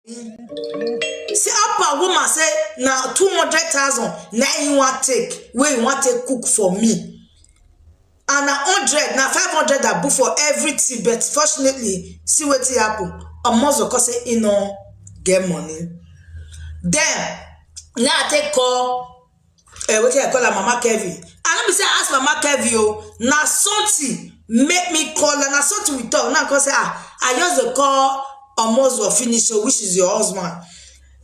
See up a woman say now 200,000 now you want take where you want to cook for me. And na 100 na 500 that book for everything, but fortunately see what happen. A month because say no get money. Then now I take call what I call her Mama Kevin. And let me say I ask Mama Kevin oh na something make me call and na something we talk now because I just the call almost will finish so which is your husband.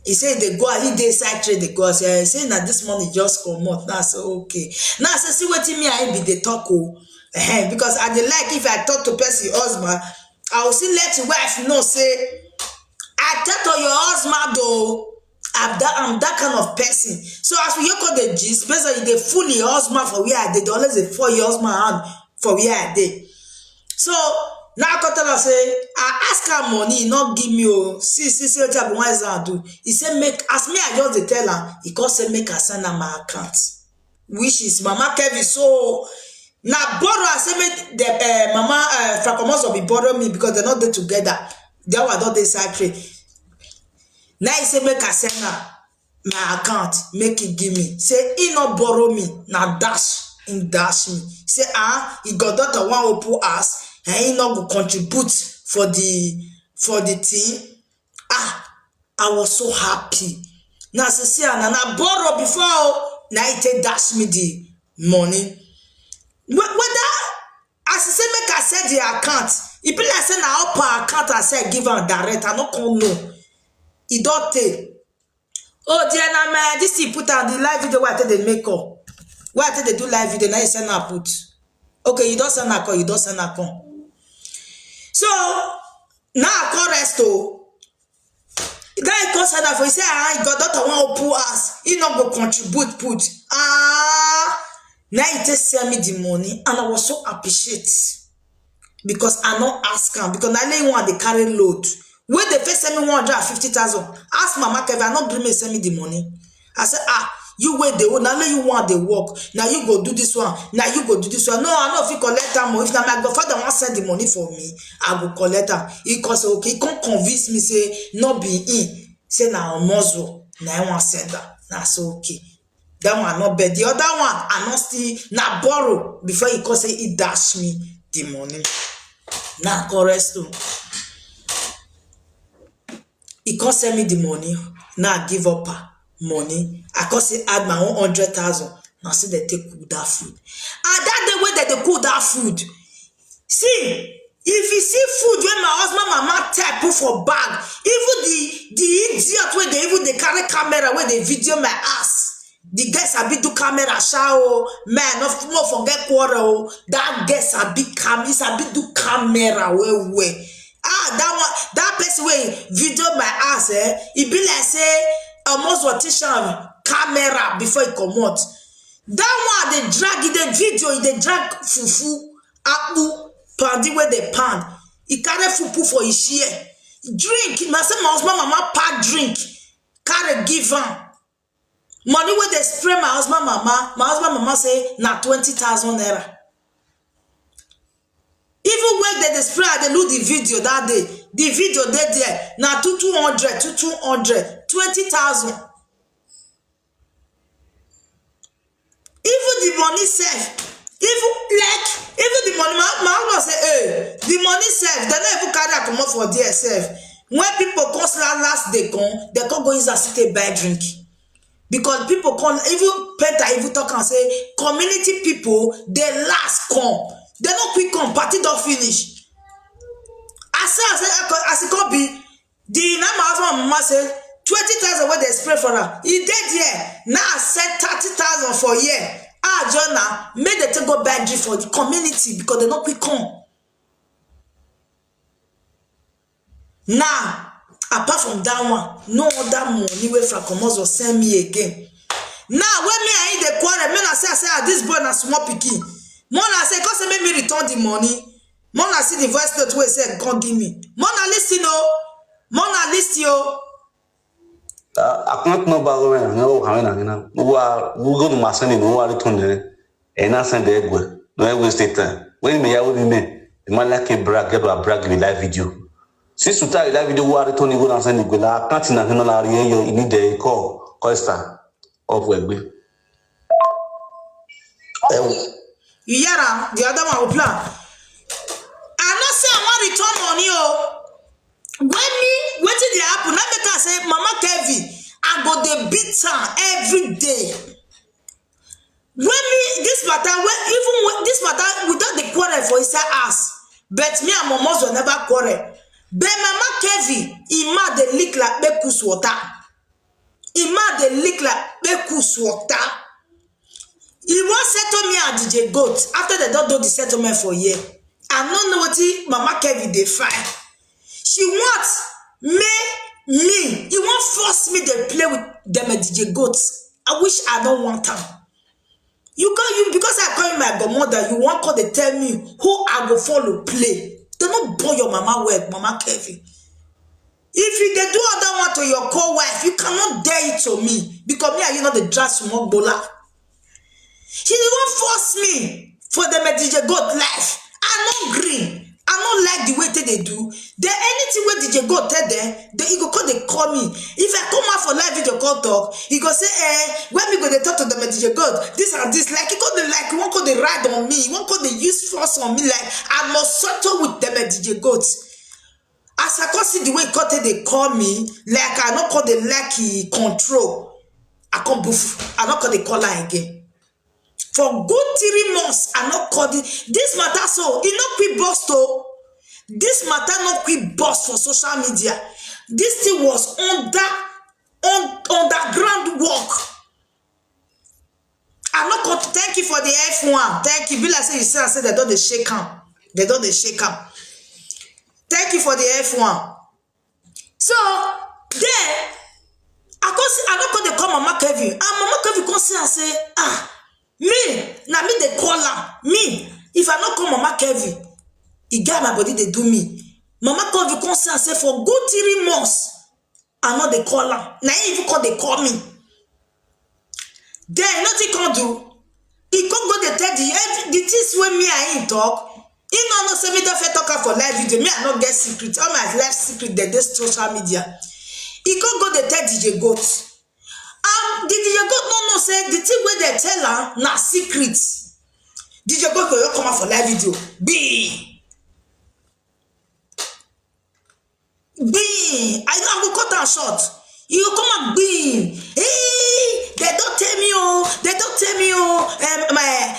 He said they go he dey side trade they go say say na this money just come out now so okay now say see what me I be the talk because I dey like if I talk to person husband I will still let your wife know say I talk to your husband though I'm that kind of person so as we call the gist basically they fully husband for where I did always a 4 years husband hand for where I did so now I tell her say I ask her money, not give me see what type of wise I do. He said make as me I just tell her. He called say make her send her my account, which is Mama Kevin. So now borrow I say make the Mama Frakomos will be borrow me because they're not there together. They were not they side. Now he say make her send her my account, make it give me. Say he not borrow me now dash in dash me. Say he got that one who put us. And he not go contribute for the team. I was so happy. Now I say and I borrow before now he take dash me the money. Whether as I say make I set the account, it be like say now upper account I say give her direct. I not come no. He don't take. Oh dear now man, this he put on the live video where I tell they make up. Why I tell they do live video now you send her put. Okay, you don't send her call, you don't send her call. So now I call resto. Guy calls her for he say he got that one who put us. He not go contribute put. Now he just send me the money and I was so appreciate because I not ask him because I know want they carry load. When they first send me 150,000, ask Mama Kevin, I not bring me send me the money. I said you wait the now you want the work. Now you go do this one. Now you go do this one. No, I know if you collect that money. If now my godfather want send the money for me, I go collect that. He can say okay. He can't convince me say not be in. Say now muzzle. Now I want send that. Now so okay. That one not bad. The other one I not still now borrow before he can say he dash me the money. Now correct too. He can't send me the money. Now I give up her money. I can say add my own 100,000. Now see they take cook that food. And that the way that they cook that food. See, if you see food when my husband mama type put for bag, even the idiot where they carry camera where they video my ass. The guys a bit do camera show man, not forget quarrel. That guys a bit is a bit do camera where. That one that person where video my ass it be like say almost what camera before it come out. That one they drag it the video they drag fufu apple pandi where they pound. He carry fufu for his share. Drink my say my husband mama pack drink carry give him. Money where they spray my husband mama say na 20,000 naira. Even when they spray they look the video that day. The video they there now 200 20,000. Even the money self, even the money, my husband say, hey, the money self, they don't even carry a come up for their self. When people come last they come go inside city buy drink. Because people come, even Peter even talk and say, community people, they last come. They don't quick come, party don't finish. As it could be, the now my husband and mama say 20,000 where they spray for her. He did here. Now I said 30,000 for a year. Jonah made them to go buy drink for the community because they not quick come. Now, apart from that one, no other money where Frakomos will send me again. Now, when me I eat the quarter, men I say, this boy na small pikin. Mona say, cause make me return the money. Mona see the voice note where say, God give me. Mona listen, oh. Mona listen, yo. I can't know about when no Hamina. We go to Massani, no one return there. And I send the egg. No, I will stay there. When me, I will be me. The man like a brag, get a brag in the live video. Si suta ila video wari Tony go na send go la account na no la rien yo ini de call star of wegbe. You hear am? The other one will plan. I not say I want return money when me wetin dey happen na make I say Mama Kevin I go dey beat her every day. When me this matter when this matter without the quarrel for inside house, but me and Momos will never quarrel. But Mama Kevin ima dey lick like bekus water. Ima dey lick like bekus water. He wan settle me and DJ Goat after they don't do the settlement for a year. I don't know what Mama Kevin dey find. She wants me. He won't force me to play with them and DJ Goat. I wish I don't want them. Because I call you my godmother, you won't call they tell me who I go follow play. They not born your mama work, Mama Kevin. If you they do other one to your co-wife, you cannot dare it to me. Because me and you know the dress from Bola. She won't force me for them at DJ Goat life. I no green. I don't like the way they do. There anything where DJ Goat tell them, he go call me. If I come out for live video call talk, he go say, when we go they talk to them at DJ Goat, this and this, like he go they like, he won't go they ride on me, he won't go they use force on me, like I must settle with them at DJ Goat. As I can see the way they call me, like I not call the like control. I can't boof. I not call the caller again. For good 3 months, I not called it. This matter so it not quick bust though. This matter not quick bust for social media. This thing was underground work. I not called. Thank you for the F1. Thank you. Be like say you say they don't they shake am. They don't they shake am. Thank you for the F1. So then I not call they call Mama Kevin. And Mama Kevin come see and say me, na me they call her. Me, if I not call Mama Kevin, he get my body, they do me. Mama Kevin come say and say for good 3 months, I know they call her. Now even call they call me. Then nothing can do. He come go they tell the things when me and him talk. He no say me don't talk for live video. Me I not get secret. All my life secret they social media. He come go they tell DJ Goat. The DJ Goat no say the thing where they tell her na secret. DJ Goat go come out for live video. I go cut am short. You go come and hey, they don't tell me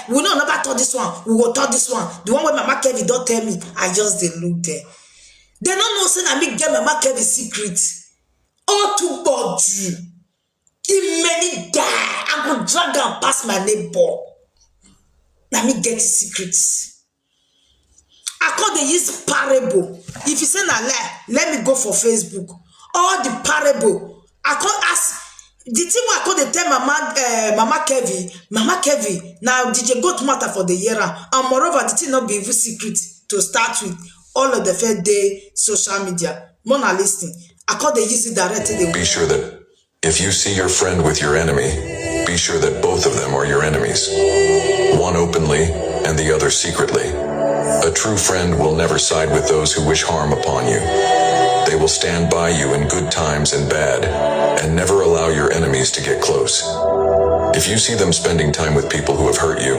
we no never talk this one. We will talk this one. The one where Mama Kevin don't tell me. I just did look there. They don't know say na me get Mama Kevin secret. All too bad you. If many die, I go drag and pass my neighbor. Let me get his secrets. I call the use parable. If you say na lie, let me go for Facebook. All the parable. I can't ask the thing I call the tell Mama Kevin. Now DJ Goat matter for the year. And moreover, the thing not be even secret to start with. All of the fair day social media. Mona listening. I call the use it directly. Be sure that if you see your friend with your enemy, be sure that both of them are your enemies. One openly and the other secretly. A true friend will never side with those who wish harm upon you. They will stand by you in good times and bad, and never allow your enemies to get close. If you see them spending time with people who have hurt you,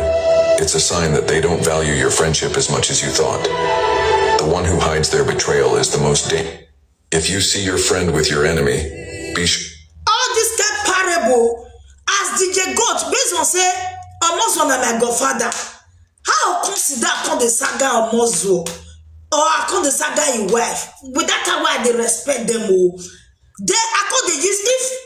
it's a sign that they don't value your friendship as much as you thought. The one who hides their betrayal is the most dangerous. If you see your friend with your enemy, be sure. All this kind parable, as DJ Goat, based on say, almost one of my godfather. How consider the saga of Mozo? Or I call the saga in wife. With that why they respect them all. Then I call the use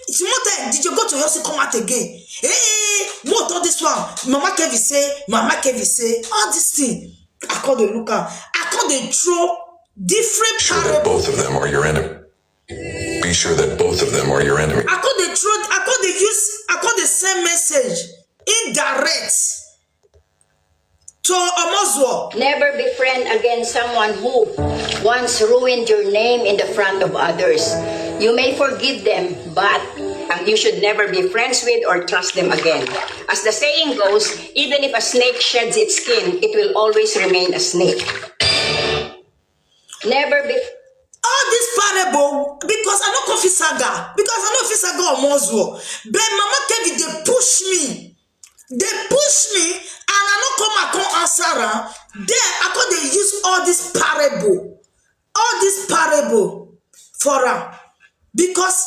if you want DJ Goat to also come out again. Hey, what all this one? Mama Kevin say, all this thing. I call the look out. I call the throw different parable. That both of them are your enemy. Be sure that both of them are your enemy. I call the truth, I call the same message. Indirect. To Omozwo. Never befriend against someone who once ruined your name in the front of others. You may forgive them, but you should never be friends with or trust them again. As the saying goes, even if a snake sheds its skin, it will always remain a snake. Never be... All this parable, because I don't confess saga, because I know if saga or Moswo, but Mama Kevin, they push me. They push me, and I don't come answer. Then I could they use all this parable for her, because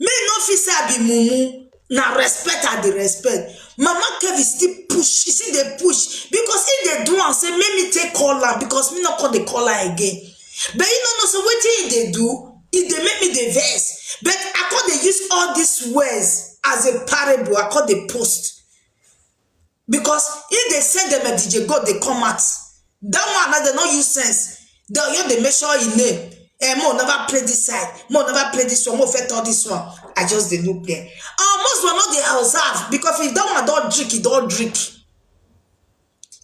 me no fit say I be mumu. Now respect at the respect. Mama Kevin still push. You see they push, because if they do and say make me take caller, because me not call the caller again. But you know so wetin they do, if they make me the verse. But I call they use all these words as a parable. I call they post. Because if they send them a DJ God, they come out. That one, they don't use sense. They make sure in name. Mo never play this side. Mo never play this one. Mo fet all this one. I just they look there. Most were not they observe, because if that one don't drink, he don't drink.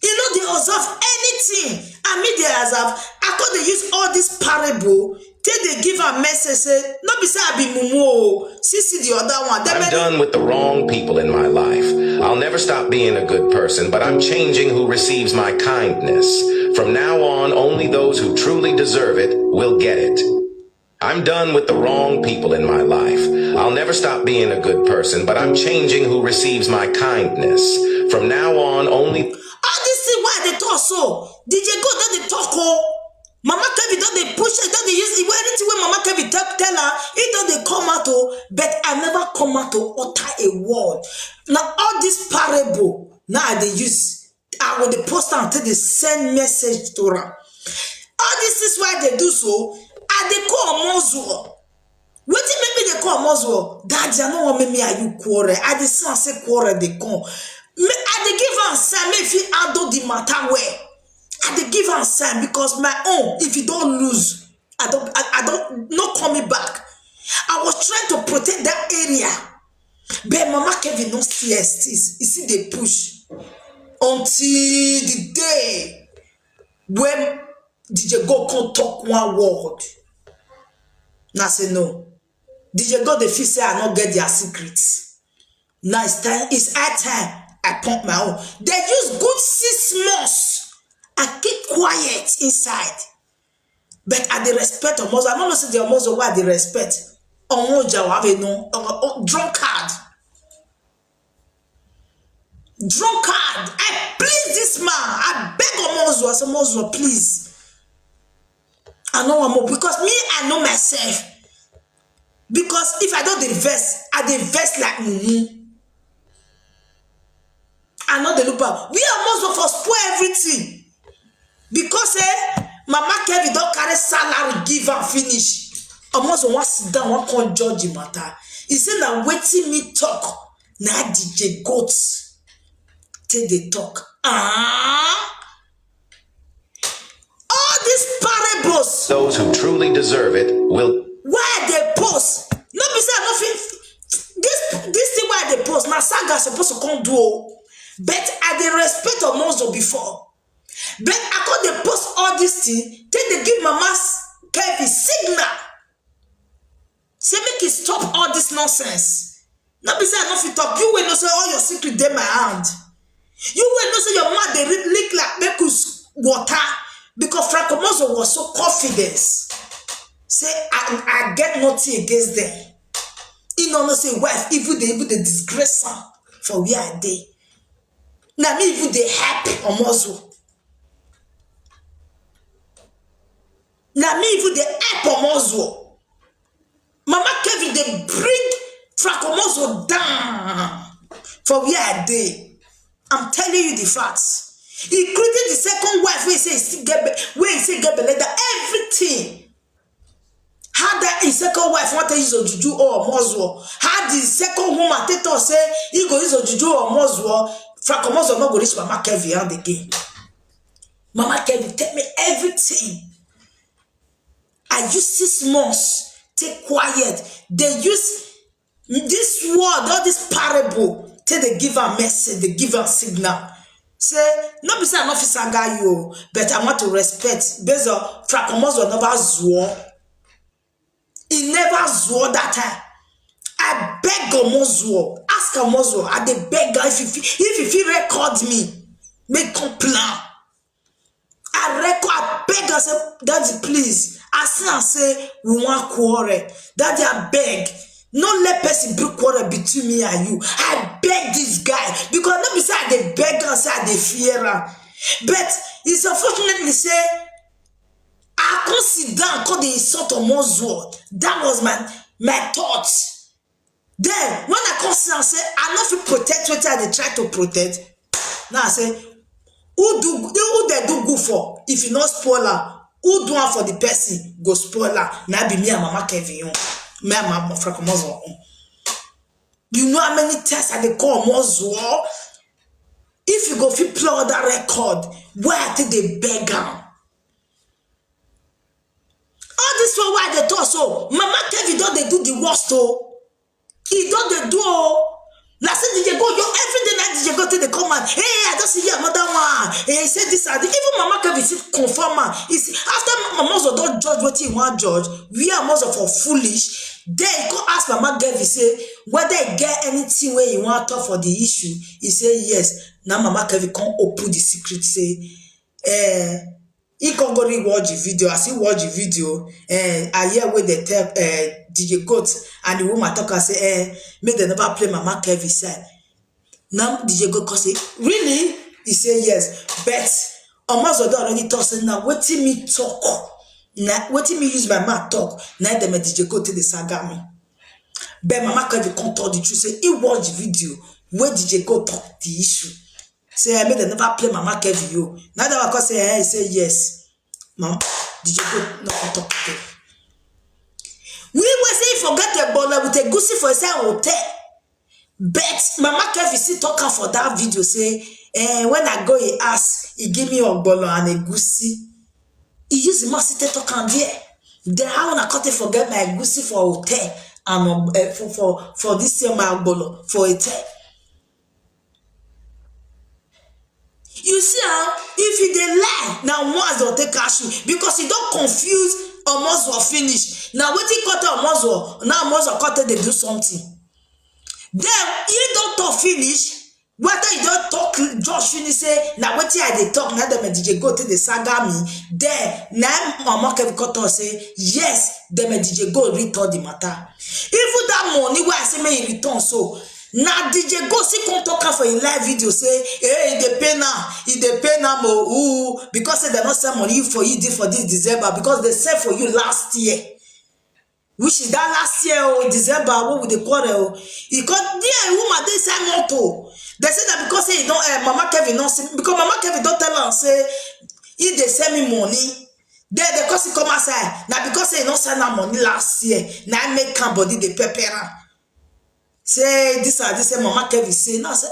You know they observe anything. I mean they observe. I could they use all this parable. Till they give a message, say, not be say I be mumu. See the other one. I'm done with the wrong people in my life. I'll never stop being a good person, but I'm changing who receives my kindness. From now on, only those who truly deserve it will get it. I'm done with the wrong people in my life. I'll never stop being a good person, but I'm changing who receives my kindness. From now on, only... All this is why they talk so. DJ go that they talk oh. Mama Kevin don't they push it, don't they use it. Anything when Mama Kevin tell her, it don't they come out oh, but I never come out to utter a word. Now all this parable, now they use, I will post until they send message to her. All this is why they do so, and they call Moswo. What did maybe they call Moswo? Daddy, I know what maybe are you quarrel. I just say quarrel they come. I they give her sign, if you handle the matter where. I dey give her sign, because my own, if you don't lose, I don't not call me back. I was trying to protect that area, but Mama Kevin no see this. You see they push until the day when DJ God can't talk one word. Now say no. DJ God the feel say I not get their secrets. Now it's high time I pump my own. They use good 6 months. I keep quiet inside. But at the respect of Moses, I don't know say the Moses why the respect. Drunkard. Drunkard. I please this man. I beg of Moses. I say Moses, please. I know one more, because me, I know myself. Because if I don't divest, I divest like mumu. I know the loop out. We are Moses for spoil everything. Because Mama Kevin don't carry salary, give and finish. Almost one sit down, one can't judge the matter. He said that waiting me talk. Now DJ goats till they talk. All these parables. Those who truly deserve it will. Why they post? No be say nothing. This thing why they post. Now Saga supposed to come do. But at the respect of Mozo before. But I could they post all this thing, then they give Mama Kevin signal. Say make it stop all this nonsense. Not be say I not talk. You will not say all your secret in my hand. You will not say your mouth they leak like Bekus water, because Franco Mozo was so confident. Say I get nothing against them. He no say wife even they disgrace her for where I dey. Now me even they happy on Mozo. Now me even the help Moswo. Mama Kevin they bring Franco Moswo down for where I dey. I'm telling you the facts. He created the second wife where he say get beleda everything. How that his second wife want to use Ojuju or Moswo? How the second woman take to say he go use Ojuju or Moswo? Franco Moswo not go reach Mama Kevin and again. Mama Kevin tell me everything. I use 6 months. Take quiet. They use this word, all this parable, till they give a message, they give a signal. Say, not be say an officer guy you, but I want to respect. Based on Franco Moswo never swore. He never swore that time. I beg Moswo. Ask Moswo. I dey beg her if you record me, make come plan. I beg her, say, Daddy, please. as soon as say we want quarrel, that I beg, no let person bring quarrel between me and you. I beg this guy because not beside the beg and say they fear am. But it's unfortunately say I can't sit down call the insult of Moswell. That was my thoughts. Then when I come sit and say I not fit protect what I try to protect. Now I say who they do good for if you not spoiler? Who do one for the person go spoiler? Now be me and Mama Kevin. Me and Mama Frank Moswell. You know how many tests I they call Moswell? If you go fit play that record, where I think they beg am. All this one why they talk so. Mama Kevin don't they do the worst oh. He don't they do oh. Last thing DJ go, every day night DJ go to the comment. Hey, I just see another one. Hey, he said this and this. Even Mama Kevin sit confirm man. After Mama Mozo don't judge what he want judge, we are Mozo for foolish. Then he go ask Mama Kevin say whether he get anything where he want to talk for the issue. He say yes. Now Mama Kevin can't open the secret. Say, he can go rewatch the video. As he watch the video, I hear where they tell DJ Goat and the woman talk and say, make them never play Mama Kevin side. Now DJ Goat can say, really? He say yes. But almost already talk say now waiting me talk. Now waiting me use my mouth talk. Now them DJ Goat to the saga me. But Mama Kevin can't tell the truth. Say he watch the video where DJ Goat talk the issue. Say I made them never play Mama Kevin yo. Now that I say hey, say yes. Mama, DJ Goat not talk again. We will say forget the baller with a goosey for a hotel. But Mama Kevin still talking for that video say when I go he ask, he give me a baller and a goosey. He use the master talk and there. Then how when I can't forget my goosey for hotel and for this year my baller for hotel. You see how if they lie now once they'll take cash because you don't confuse Moswell finish. Now waiting cut Moswell now Moswell cut they do something. Then you don't talk finish. Whether you don't talk just finish say now waiting I they talk now them DJ go to the saga me. Then now Mama Kevin cut say yes them DJ go return the matter. Even that money where I say me return so. Now DJ go see come talk for a live video say hey they pay now because they not send money for you did for this December because they sent for you last year. Which is that last year or December what would they quarrel? He got there woman they say motto. They say that because they don't Mama Kevin not because Mama Kevin don't tell her say if they send me money then they cause come outside. Now because they don't send her money last year now I make body they prepare. Say this and this, say Mama Kevin say now say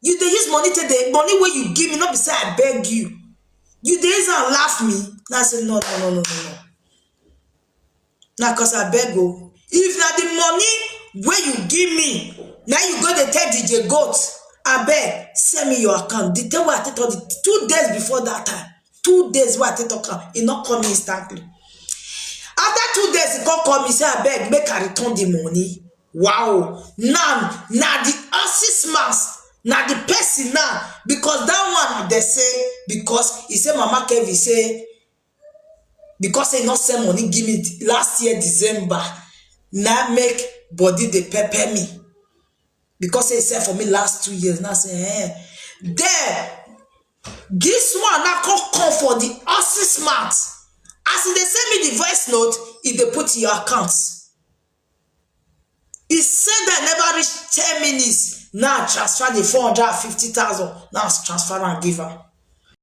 you they use money to the money where you give me not beside I beg you. You they use and laugh me. Now say no. Now cause I beg go. If now the money where you give me, now you go to tell DJ Goat, I beg send me your account. The time where I take the 2 days before that time, 2 days where I take account, it not come instantly. After 2 days, it can't call me say I beg make I return the money. Wow, now the assist mass, now the person now, because that one they say, because he say Mama Kevin say, because they not send money give me last year December, now make body they pepper me, because they said for me last 2 years, now say there, this one now come for the assist mass, as they send me the voice note, if they put in your accounts. He said that never reached 10 minutes. Now transfer the 450,000. Now transfer and give her.